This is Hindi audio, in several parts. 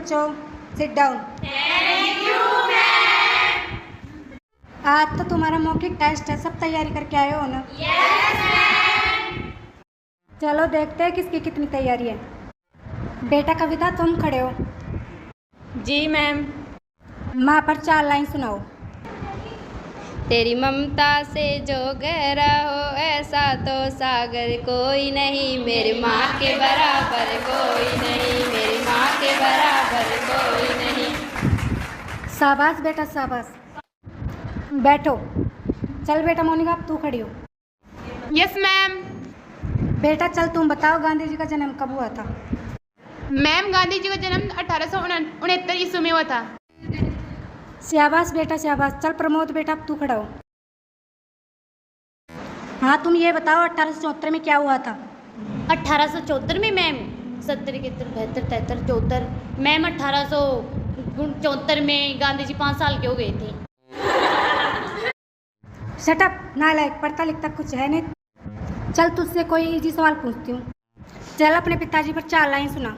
बच्चों, sit down. Thank you ma'am. आज तो तुम्हारा मौखिक टेस्ट है, सब तैयारी करके आए हो ना? Yes ma'am. चलो देखते हैं किसकी कितनी तैयारी है। बेटा कविता तुम खड़े हो। जी मैम। माँ पर 4 लाइन सुनाओ। तेरी ममता से जो गहरा हो ऐसा तो सागर कोई नहीं, मेरी माँ के बराबर कोई नहीं, मेरी माँ के बराबर कोई नहीं। शाबाश बेटा शाबाश। बैठो। चल बेटा मोनिका अब तू खड़ी हो। Yes ma'am. बेटा चल तुम बताओ गांधी जी का जन्म कब हुआ था? मैम गांधी जी का जन्म 1869 ईस्वी में हुआ था। शाबाश बेटा शाबाश। चल प्रमोद बेटा अब तू खड़ा हो। हाँ तुम ये बताओ 1874 में क्या हुआ था? 1874 में मैम 70 71 72 73 74 मैम 1874 में गांधी जी 5 साल के हो गए थे। शट अप नालायक, पढ़ता लिखता कुछ है नहीं। चल तुझसे कोई इजी सवाल पूछती हूँ। चल अपने पिताजी पर 4 लाइन सुना।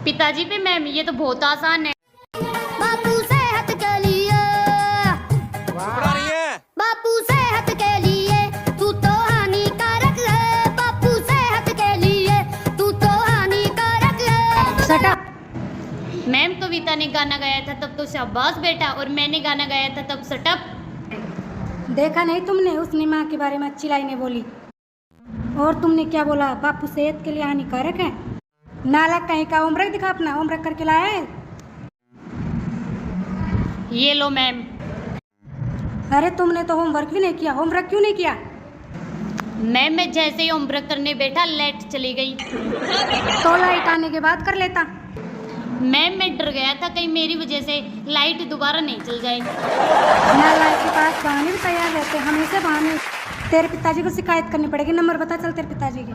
पिताजी पे मैम ये तो बहुत आसान है। बापू सेहत के लिए, बापू सेहत के लिए तू तो हानिकारक है, बापू सेहत के लिए तू तो हानिकारक है। Shut up. मैम कविता ने गाना गाया था तब तो शाबाश बेटा, और मैंने गाना गाया था तब सटअप। देखा नहीं तुमने, उसने माँ के बारे में अच्छी लाइनें बोली और तुमने क्या बोला? बापू सेहत के लिए हानिकारक है। नाला कहीं का होमवर्क दिखा अपना, होमवर्क करके लाया है? ये लो मैम। अरे तुमने तो होमवर्क भी नहीं किया, होमवर्क क्यों नहीं किया? मैम मैं जैसे ही होमवर्क करने बैठा लाइट चली गई। तो लाइट आने के बाद कर लेता। मैम मैं डर गया था कहीं मेरी वजह से लाइट दोबारा नहीं चल जाए। नालायक के पास बहाने भी तैयार रहते, हमेशा बहाने। तेरे पिताजी को शिकायत करनी पड़ेगी। नंबर बता चल तेरे पिताजी के।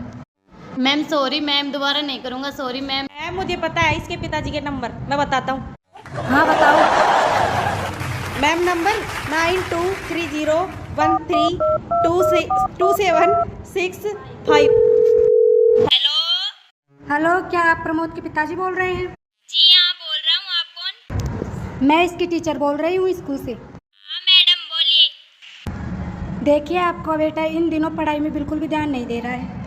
मैम सॉरी मैम, दोबारा नहीं करूँगा, सॉरी मैम। मैम मुझे पता है इसके पिताजी के नंबर, मैं बताता हूँ। हाँ बताओ। Ma'am number 9230132765। हेलो क्या आप प्रमोद के पिताजी बोल रहे हैं? जी हाँ बोल रहा हूँ, आप कौन? मैं इसकी टीचर बोल रही हूँ स्कूल से। हाँ मैडम बोलिए। देखिए आपका बेटा इन दिनों पढ़ाई में बिल्कुल भी ध्यान नहीं दे रहा है,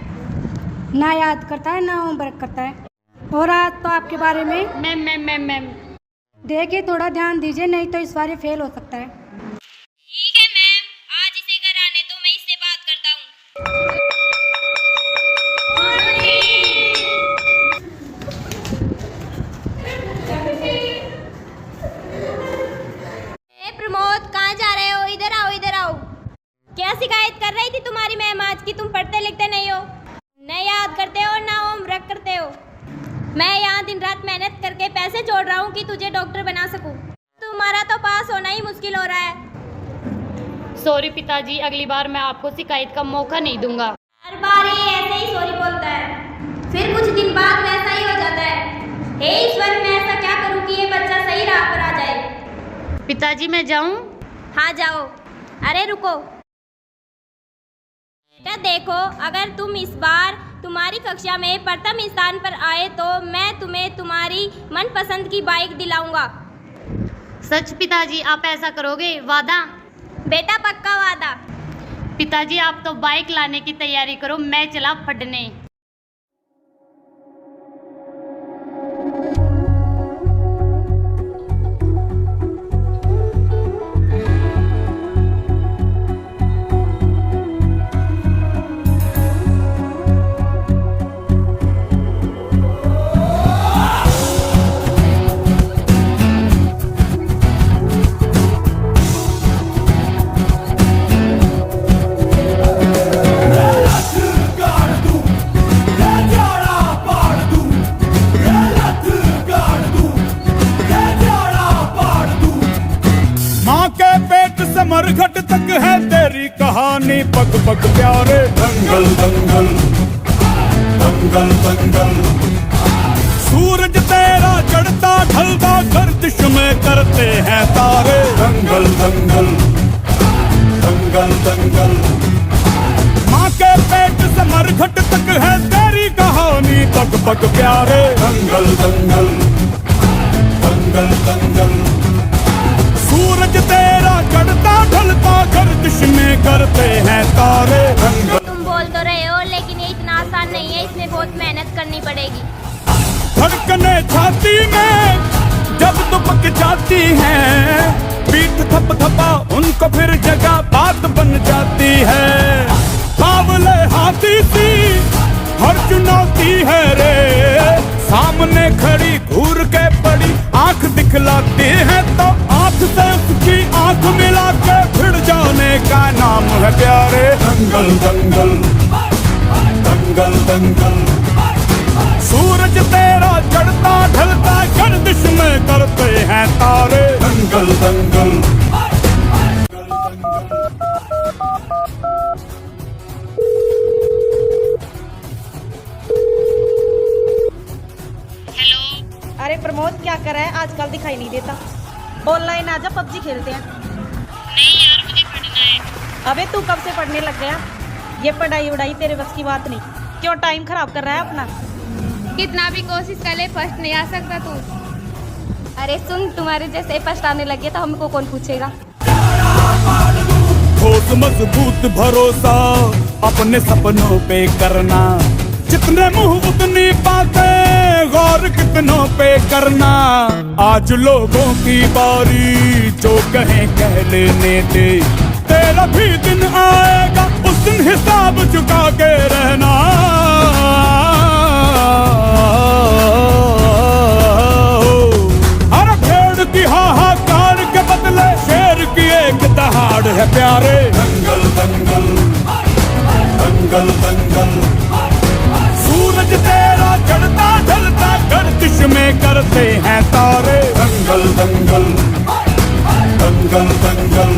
ना याद करता है ना होमवर्क करता है। और आज तो आपके बारे में मैम मैम मैम मैम देखिए थोड़ा ध्यान दीजिए, नहीं तो इस बार ये फेल हो सकता है। ठीक है मैम, आज इसे घर आने दो, मैं इससे बात करता हूँ। प्रमोद कहाँ जा रहे हो? इधर आओ इधर आओ। क्या शिकायत कर रही थी तुम्हारी मैम आज की? तुम पढ़ते लिखते नहीं हो, न याद करते हो ना होमवर्क करते हो। मैं यहाँ दिन रात मेहनत करके पैसे जोड़ रहा हूँ कि तुझे डॉक्टर बना सकूँ। तुम्हारा तो पास होना ही मुश्किल हो रहा है। सॉरी पिताजी, अगली बार मैं आपको शिकायत का मौका नहीं दूंगा। हर बार ये ऐसे ही सॉरी बोलता है, फिर कुछ दिन बाद वैसा ही हो जाता है। हे ईश्वर, मैं ऐसा क्या करूँ कि ये बच्चा सही राह पर आ जाए। पिताजी मैं जाऊँ? हाँ जाओ। अरे रुको बेटा, देखो अगर तुम इस बार तुम्हारी कक्षा में प्रथम स्थान पर आए तो मैं तुम्हें तुम्हारी मनपसंद की बाइक दिलाऊंगा। सच पिताजी, आप ऐसा करोगे? वादा? बेटा पक्का वादा। पिताजी आप तो बाइक लाने की तैयारी करो, मैं चला पढ़ने। मरघट तक है तेरी कहानी, पग पग प्यारे। दंगल दंगल दंगल दंगल, सूरज तेरा चढ़ता ढलता गर्दिश में करते हैं तारे। दंगल दंगल दंगल दंगल, माँ के पेट से मरघट तक है तेरी कहानी, पग पग प्यारे। दंगल दंगल लेकिन ये इतना आसान नहीं है, इसमें बहुत मेहनत करनी पड़ेगी। धड़कने छाती में जब दुबक जाती हैं, पीठ थप थपा उनको फिर जगह बात बन जाती है। बावले हाथी सी हर चुनौती है रे, सामने खड़ी घूर के बड़ी आंख दिखलाती है, तो आंख से उसकी आंख मिला के भिड़ जाने का नाम है प्यारे। दंगल दंगल दंगल दंगल, सूरज तेरा चढ़ता ढलता गर्दिश में करते हैं तारे। दंगल दंगल अरे प्रमोद क्या कर रहा है, आजकल दिखाई नहीं देता। ऑनलाइन आजा, पबजी खेलते हैं। नहीं यार, मुझे पढ़ना है। अबे तू कब से पढ़ने लग गया? ये पढ़ाई उड़ाई तेरे बस की बात नहीं। क्यों टाइम खराब कर रहा है अपना? कितना भी कोशिश कर ले, फर्स्ट नहीं आ सकता तू। अरे सुन, तुम्हारे जैसे पछताने लगे तो हमको कौन पूछेगा। ठोस मजबूत भरोसा अपने सपनों पे करना, जितने मुंह उतनी बातें, गौर कितनों पे करना। आज लोगों की बारी, जो कहें कह लेने दे, तेरा भी दिन आएगा, उस दिन हिसाब चुका के रहना। हर भेड़ की हाहाकार के बदले शेर की एक दहाड़ है प्यारे। दंगल दंगल दंगल दंगल, सूरज तेरा चढ़ता ढलता गर्दिश में करते हैं तारे। दंगल दंगल दंगल दंगल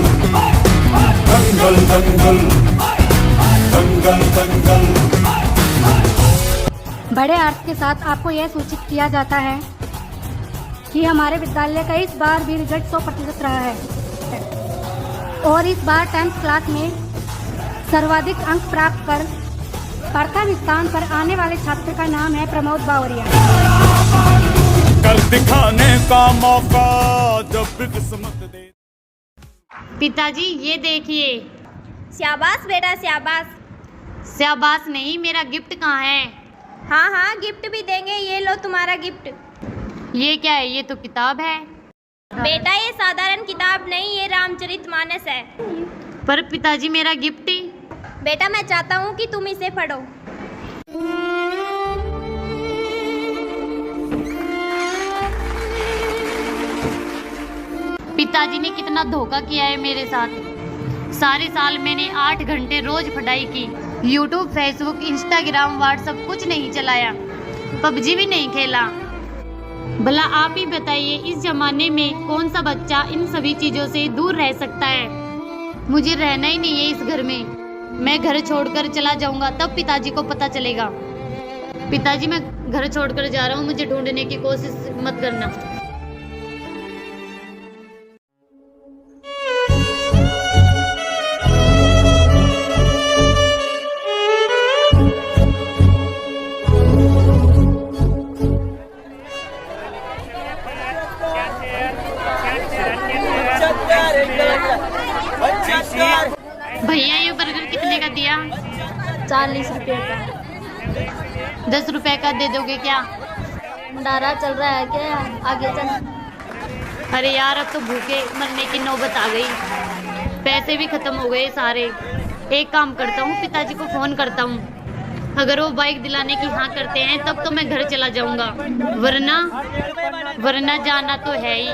दंगल दंगल दंगल दंगल। बड़े अर्थ के साथ आपको यह सूचित किया जाता है कि हमारे विद्यालय का इस बार भी रिजल्ट 100% रहा है और इस बार 10th क्लास में सर्वाधिक अंक प्राप्त कर प्रथम स्थान पर आने वाले छात्र का नाम है प्रमोद बावरिया। कर दिखाने का मौका जब भी किस्मत दे। पिताजी ये देखिए। शाबाश बेटा शाबाश। शाबाश नहीं, मेरा गिफ्ट कहाँ है? हाँ हाँ, गिफ्ट भी देंगे, ये लो तुम्हारा गिफ्ट। ये क्या है? ये तो किताब है। बेटा ये साधारण किताब नहीं, ये रामचरितमानस है। पर पिताजी मेरा गिफ्ट। बेटा मैं चाहता हूँ कि तुम इसे पढ़ो। पिताजी ने कितना धोखा किया है मेरे साथ। सारे साल मैंने 8 घंटे रोज पढ़ाई की, यूट्यूब, फेसबुक, इंस्टाग्राम, व्हाट्सएप कुछ नहीं चलाया, पबजी भी नहीं खेला। भला आप ही बताइए, इस जमाने में कौन सा बच्चा इन सभी चीजों से दूर रह सकता है? मुझे रहना ही नहीं है इस घर में। मैं घर छोड़कर चला जाऊंगा, तब पिताजी को पता चलेगा। पिताजी मैं घर छोड़कर जा रहा हूँ, मुझे ढूंढने की कोशिश मत करना। भैया ये बर्गर कितने का दिया? 40 रुपये का। 10 रुपए का दे दोगे क्या? भंडारा चल रहा है क्या? आगे चल। अरे यार, अब तो भूखे मरने की नौबत आ गई, पैसे भी खत्म हो गए सारे। एक काम करता हूँ, पिताजी को फोन करता हूँ, अगर वो बाइक दिलाने की हाँ करते हैं तब तो मैं घर चला जाऊंगा, वरना जाना तो है ही।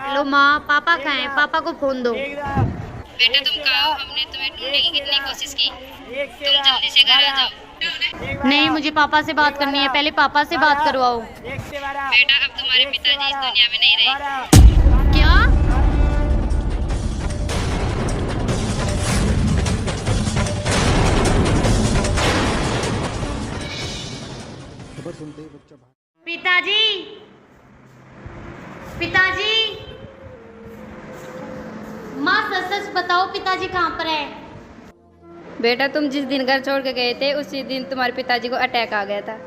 हेलो माँ, पापा कहाँ हैं? पापा को फोन दो। बेटा तुम कहाँ हो? हमने तुम्हें ढूंढने की कितनी कोशिश की, तुम जल्दी से घर आ जाओ। नहीं, मुझे पापा से बात करनी है, पहले पापा से बात करवाओ। बेटा अब तुम्हारे पिताजी इस दुनिया में नहीं रहे। क्या? पिताजी, पिताजी, माँ सच सच बताओ, पिताजी कहाँ पर है? बेटा तुम जिस दिन घर छोड़ के गए थे उसी दिन तुम्हारे पिताजी को अटैक आ गया था।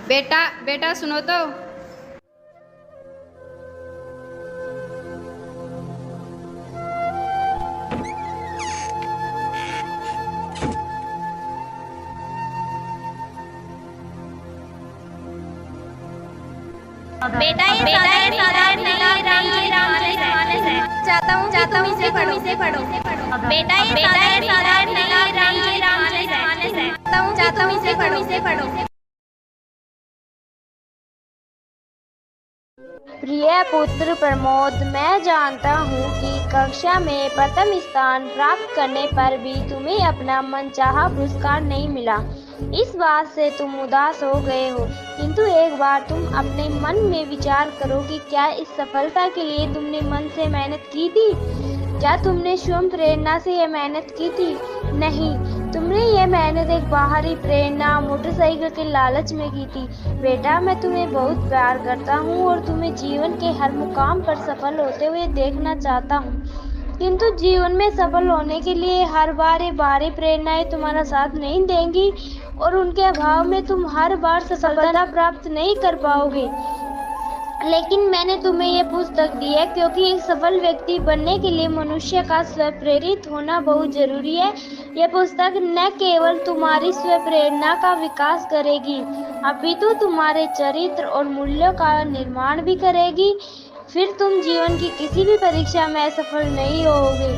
बेटा बेटा सुनो तो। बेटा ये साधारण राम जी मानस है। चाहता हूँ इसे पढ़ो। बेटा ये साधारण राम जी मानस है। चाहता हूँ इसे पढ़ो। प्रिय पुत्र प्रमोद, मैं जानता हूँ कि कक्षा में प्रथम स्थान प्राप्त करने पर भी तुम्हें अपना मनचाहा पुरस्कार नहीं मिला। इस बात से तुम उदास हो गए हो, किंतु एक बार तुम अपने मन में विचार करो कि क्या इस सफलता के लिए तुमने मन से मेहनत की थी? क्या तुमने स्वयं प्रेरणा से यह मेहनत की थी? नहीं, तुमने यह मेहनत एक बाहरी प्रेरणा, मोटरसाइकिल के लालच में की थी। बेटा, मैं तुम्हें बहुत प्यार करता हूँ और तुम्हें जीवन के हर मुकाम पर सफल होते हुए देखना चाहता हूँ, किंतु जीवन में सफल होने के लिए हर बार ये बाहरी प्रेरणाएं तुम्हारा साथ नहीं देंगी और उनके अभाव में तुम हर बार सफलता प्राप्त नहीं कर पाओगे। लेकिन मैंने तुम्हें यह पुस्तक दी है क्योंकि एक सफल व्यक्ति बनने के लिए मनुष्य का स्वप्रेरित होना बहुत जरूरी है। यह पुस्तक न केवल तुम्हारी स्वप्रेरणा का विकास करेगी, अपितु तुम्हारे चरित्र और मूल्यों का निर्माण भी करेगी। फिर तुम जीवन की किसी भी परीक्षा में असफल नहीं होगे,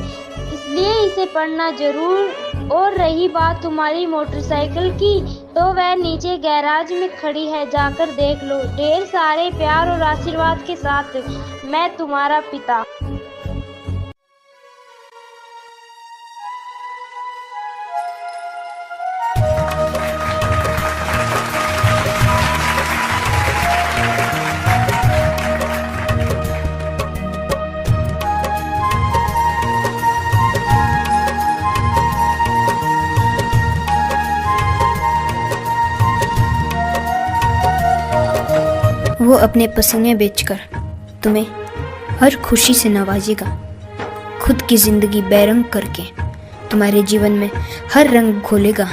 इसलिए इसे पढ़ना जरूर। और रही बात तुम्हारी मोटरसाइकिल की, तो वह नीचे गैराज में खड़ी है, जाकर देख लो। ढेर सारे प्यार और आशीर्वाद के साथ, मैं तुम्हारा पिता। वो अपने पसीने बेचकर तुम्हें हर खुशी से नवाजेगा, खुद की जिंदगी बेरंग करके तुम्हारे जीवन में हर रंग घोलेगा।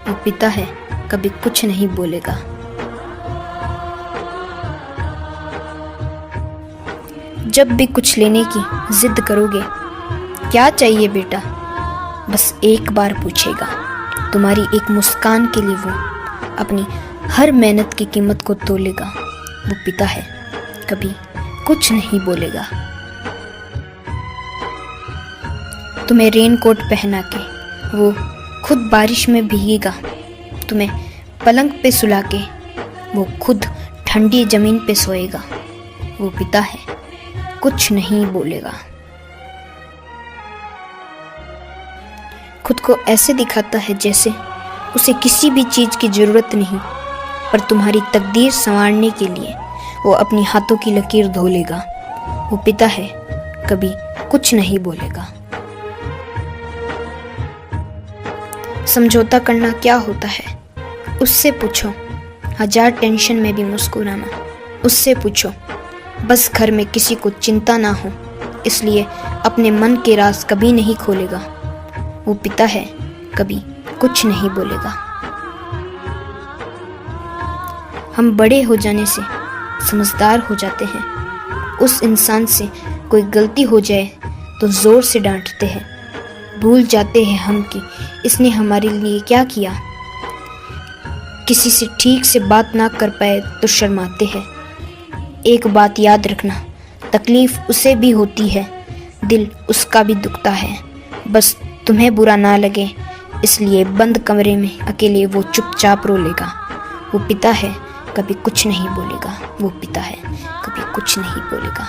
वो पिता है, कभी कुछ नहीं बोलेगा। जब भी कुछ लेने की जिद करोगे, क्या चाहिए बेटा, बस एक बार पूछेगा। तुम्हारी एक मुस्कान के लिए वो अपनी हर मेहनत की कीमत को तोलेगा। वो पिता है, कभी कुछ नहीं बोलेगा। तुम्हें रेनकोट पहना के वो खुद बारिश में भीगेगा। तुम्हें पलंग पे सुला के वो खुद ठंडी जमीन पे सोएगा। वो पिता है, कुछ नहीं बोलेगा। खुद को ऐसे दिखाता है जैसे उसे किसी भी चीज की जरूरत नहीं, पर तुम्हारी तकदीर संवारने के लिए वो अपनी हाथों की लकीर धो लेगा। वो पिता है, कभी कुछ नहीं बोलेगा। समझौता करना क्या होता है, उससे पूछो। हजार टेंशन में भी मुस्कुराना, उससे पूछो। बस घर में किसी को चिंता ना हो, इसलिए अपने मन के राज कभी नहीं खोलेगा। वो पिता है, कभी कुछ नहीं बोलेगा। हम बड़े हो जाने से समझदार हो जाते हैं। उस इंसान से कोई गलती हो जाए तो जोर से डांटते हैं। भूल जाते हैं हम कि इसने हमारे लिए क्या किया। किसी से ठीक से बात ना कर पाए तो शर्माते हैं। एक बात याद रखना, तकलीफ उसे भी होती है, दिल उसका भी दुखता है। बस तुम्हें बुरा ना लगे, इसलिए बंद कमरे में अकेले वो चुपचाप रो लेगा। वो पिता है, कभी कुछ नहीं बोलेगा। वो पिता है, कभी कुछ नहीं बोलेगा।